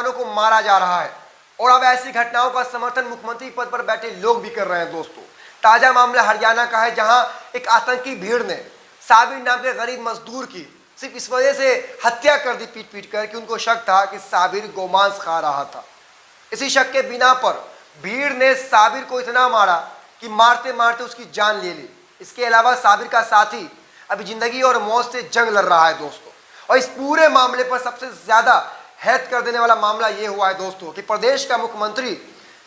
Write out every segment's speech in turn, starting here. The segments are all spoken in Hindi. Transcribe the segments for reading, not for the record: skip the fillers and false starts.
मुसलमानों को मारा जा रहा है और अब ऐसी घटनाओं का समर्थन मुख्यमंत्री पद पर बैठे लोग भी कर रहे हैं। दोस्तों, ताजा मामला हरियाणा का है, जहां एक आतंकी भीड़ ने साबिर नाम के गरीब मजदूर की सिर्फ इस वजह से हत्या कर दी पीट पीट कर कि उनको शक था कि साबिर गोमांस खा रहा था। इसी शक के बिना पर भीड़ ने साबिर को इतना मारा कि मारते मारते उसकी जान ले ली। इसके अलावा साबिर का साथी अभी जिंदगी और मौत से जंग लड़ रहा है दोस्तों। और इस पूरे मामले पर सबसे ज्यादा हैरत कर देने वाला मामला यह हुआ है दोस्तों कि प्रदेश का मुख्यमंत्री,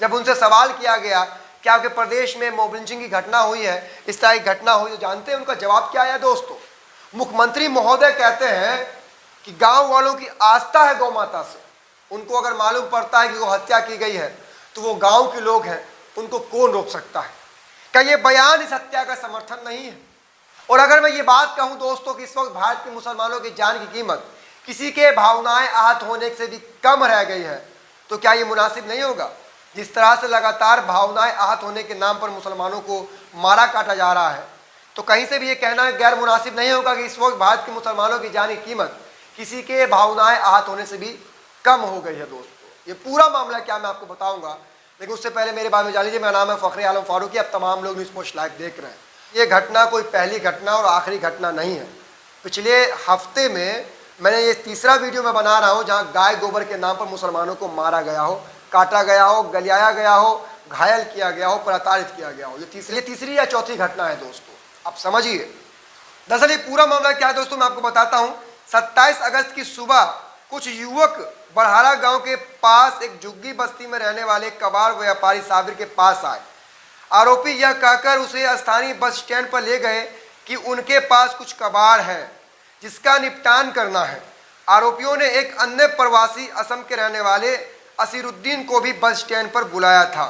जब उनसे सवाल किया गया कि आपके प्रदेश में मॉब लिंचिंग की घटना हुई है, इस तरह की घटना हुई, तो जानते हैं उनका जवाब क्या आया दोस्तों? मुख्यमंत्री महोदय कहते हैं कि गांव वालों की आस्था है गौ माता से, उनको अगर मालूम पड़ता है कि वो हत्या की गई है तो वो गांव के लोग हैं, उनको कौन रोक सकता है। क्या ये बयान इस हत्या का समर्थन नहीं है? और अगर मैं ये बात कहूं दोस्तों कि इस वक्त भारत के मुसलमानों की जान की कीमत किसी के भावनाएं आहत होने से भी कम रह गई है, तो क्या ये मुनासिब नहीं होगा? जिस तरह से लगातार भावनाएं आहत होने के नाम पर मुसलमानों को मारा काटा जा रहा है, तो कहीं से भी ये कहना गैर मुनासिब नहीं होगा कि इस वक्त भारत के मुसलमानों की जान की कीमत किसी के भावनाएं आहत होने से भी कम हो गई है। दोस्तों, ये पूरा मामला क्या मैं आपको बताऊंगा, लेकिन उससे पहले मेरे बारे में जान लीजिए। मेरा नाम है फखरे आलम फारूकी। अब तमाम लोग न्यूज़ पोस्ट लाइव देख रहे हैं। ये घटना कोई पहली घटना और आखिरी घटना नहीं है। पिछले हफ्ते में मैंने ये तीसरा वीडियो मैं बना रहा हूँ जहाँ गाय गोबर के नाम पर मुसलमानों को मारा गया हो, काटा गया हो, गलियाया गया हो, घायल किया गया हो, प्रताड़ित किया गया हो। ये तीसरी या चौथी घटना है दोस्तों। आप समझिए दरअसल ये पूरा मामला क्या है दोस्तों, मैं आपको बताता हूँ। 27 अगस्त की सुबह कुछ युवक बड़हारा गांव के पास एक झुग्गी बस्ती में रहने वाले कबाड़ व्यापारी साबिर के पास आए। आरोपी यह कहकर उसे स्थानीय बस स्टैंड पर ले गए कि उनके पास कुछ कबाड़ है जिसका निपटान करना है। आरोपियों ने एक अन्य प्रवासी असम के रहने वाले असीरुद्दीन को भी बस स्टैंड पर बुलाया था।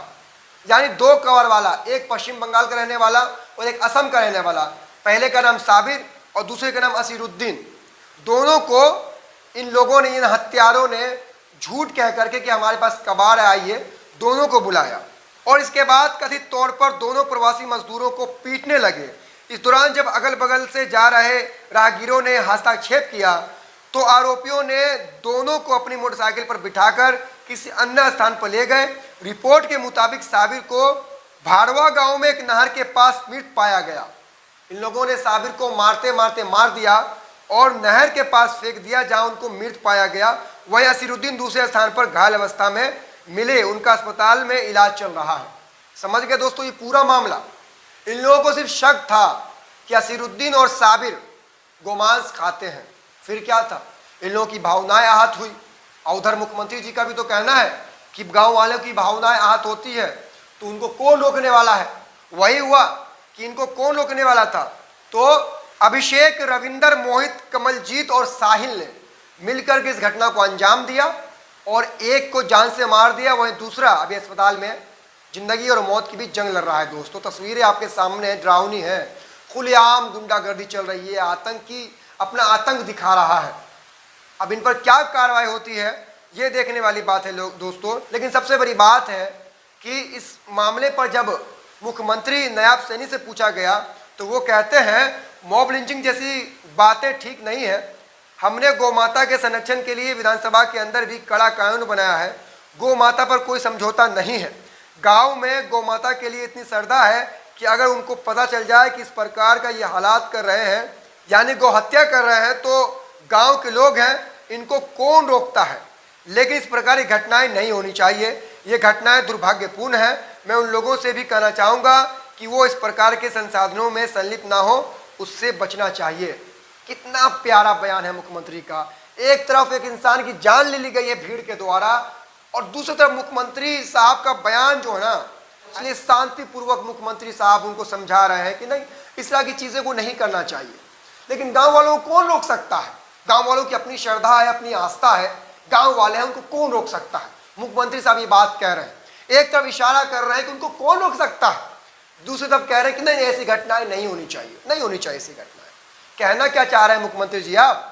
यानी दो कबाड़ वाला, एक पश्चिम बंगाल का रहने वाला और एक असम का रहने वाला। पहले का नाम साबिर और दूसरे का नाम असीरुद्दीन। दोनों को इन लोगों ने, इन हत्यारों ने झूठ कह करके कि हमारे पास कबाड़ आइए, दोनों को बुलाया और इसके बाद कथित तौर पर दोनों प्रवासी मजदूरों को पीटने लगे। इस दौरान जब अगल बगल से जा रहे राहगीरों ने हस्तक्षेप किया तो आरोपियों ने दोनों को अपनी मोटरसाइकिल पर बिठाकर किसी अन्य स्थान पर ले गए। रिपोर्ट के मुताबिक साबिर को भाड़वा गांव में एक नहर के पास मृत पाया गया। इन लोगों ने साबिर को मारते मारते मार दिया और नहर के पास फेंक दिया जहां उनको मृत पाया गया। वही असीरुद्दीन दूसरे स्थान पर घायल अवस्था में मिले, उनका अस्पताल में इलाज चल रहा है। समझ गए दोस्तों ये पूरा मामला। इन लोगों को सिर्फ शक था कि असीरुद्दीन और साबिर गोमांस खाते हैं। फिर क्या था, इन लोगों की भावनाएं आहत हुई। और उधर मुख्यमंत्री जी का भी तो कहना है कि गांव वालों की भावनाएं आहत होती है तो उनको कौन रोकने वाला है। वही हुआ कि इनको कौन रोकने वाला था, तो अभिषेक, रविंदर, मोहित, कमलजीत और साहिल ने मिलकर के इस घटना को अंजाम दिया और एक को जान से मार दिया। वहीं दूसरा अभी अस्पताल में जिंदगी और मौत की भी जंग लड़ रहा है। दोस्तों, तस्वीरें आपके सामने डरावनी है। खुलेआम गुंडागर्दी चल रही है, आतंकी अपना आतंक दिखा रहा है। अब इन पर क्या कार्रवाई होती है ये देखने वाली बात है लोग दोस्तों। लेकिन सबसे बड़ी बात है कि इस मामले पर जब मुख्यमंत्री नायब सैनी से पूछा गया तो वो कहते हैं मॉब लिंचिंग जैसी बातें ठीक नहीं है। हमने गौ माता के संरक्षण के लिए विधानसभा के अंदर भी कड़ा कानून बनाया है। गौ माता पर कोई समझौता नहीं है। गांव में गौ माता के लिए इतनी श्रद्धा है कि अगर उनको पता चल जाए कि इस प्रकार का ये हालात कर रहे हैं, यानी गौ हत्या कर रहे हैं, तो गांव के लोग हैं, इनको कौन रोकता है। लेकिन इस प्रकार की घटनाएं नहीं होनी चाहिए। ये घटनाएं दुर्भाग्यपूर्ण है। मैं उन लोगों से भी कहना चाहूँगा कि वो इस प्रकार के संसाधनों में संलिप्त ना हो, उससे बचना चाहिए। कितना प्यारा बयान है मुख्यमंत्री का। एक तरफ एक इंसान की जान ले ली गई है भीड़ के द्वारा और दूसरी तरफ मुख्यमंत्री साहब का बयान जो है ना, इसलिए शांतिपूर्वक मुख्यमंत्री साहब उनको समझा रहे हैं कि नहीं, इस तरह की चीज़ें को नहीं करना चाहिए। लेकिन गांव वालों को कौन रोक सकता है? गांव वालों की अपनी श्रद्धा है, अपनी आस्था है, गांव वाले हैं, उनको कौन रोक सकता है? मुख्यमंत्री साहब ये बात कह रहे हैं। एक तरफ इशारा कर रहे हैं कि उनको कौन रोक सकता है, दूसरी तरफ कह रहे हैं कि नहीं, ऐसी घटनाएं नहीं होनी चाहिए, नहीं होनी चाहिए ऐसी घटनाएं। कहना क्या चाह रहे हैं मुख्यमंत्री जी? आप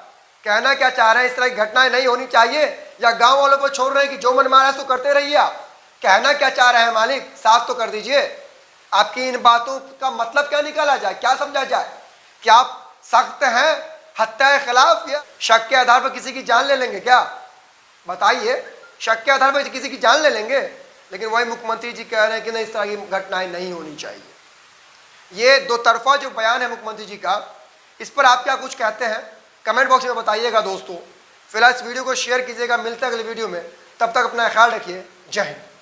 कहना क्या चाह रहे हैं? इस तरह की घटनाएं नहीं होनी चाहिए या गांव वालों को छोड़ रहे हैं कि जो मन मारा सो करते रहिए? आप कहना क्या चाह रहे हैं मालिक? साफ तो कर दीजिए। आपकी इन बातों का मतलब क्या निकाला जाए, क्या समझा जाए? क्या आप सख्त हैं हत्या के खिलाफ या शक के आधार पर किसी की जान ले लेंगे क्या? बताइए। शक के आधार पर किसी की जान ले लेंगे, लेकिन वही मुख्यमंत्री जी कह रहे हैं कि नहीं, इस तरह की घटनाएं नहीं होनी चाहिए। ये दो तरफा जो बयान है मुख्यमंत्री जी का, इस पर आप क्या कुछ कहते हैं कमेंट बॉक्स में बताइएगा दोस्तों। फिलहाल इस वीडियो को शेयर कीजिएगा, मिलते हैं अगले वीडियो में, तब तक अपना ख्याल रखिए। जय हिंद।